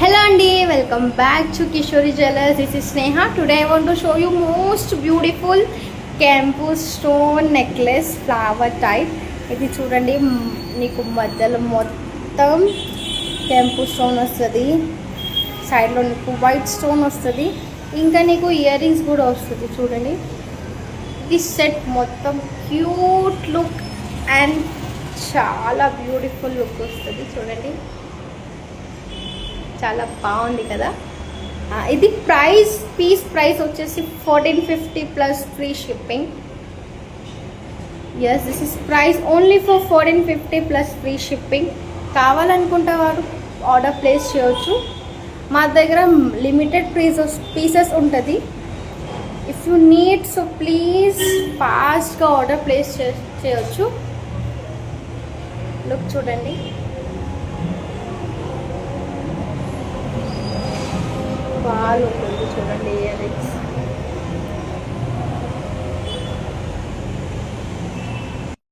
Hello Andy, welcome back to Kishori Jewellers. This is Sneha. Today I want to show you most beautiful campus stone necklace flower type. ఇది చూడండి నీకు మధ్యలో మొత్తం కెంపు stone వస్తుంది, సైడ్లో నీకు వైట్ స్టోన్ వస్తుంది, ఇంకా నీకు ఇయర్ రింగ్స్ కూడా వస్తుంది. చూడండి ఈ సెట్ మొత్తం క్యూట్ లుక్ అండ్ చాలా బ్యూటిఫుల్ లుక్ వస్తుంది. చూడండి చాలా బాగుంది కదా. ఇది పీస్ ప్రైస్ వచ్చేసి 1450 plus free shipping. Yes, this is price only for 1450 plus free shipping. కావాలనుకుంటే వారు ఆర్డర్ ప్లేస్ చేయవచ్చు. మా దగ్గర లిమిటెడ్ పీసెస్ ఉంటుంది. If you need so please ఫాస్ట్గా ఆర్డర్ ప్లేస్ చేయవచ్చు. లుక్ చూడండి, బాగా ఉంటుంది చూడండి ఇయర్ రింగ్స్.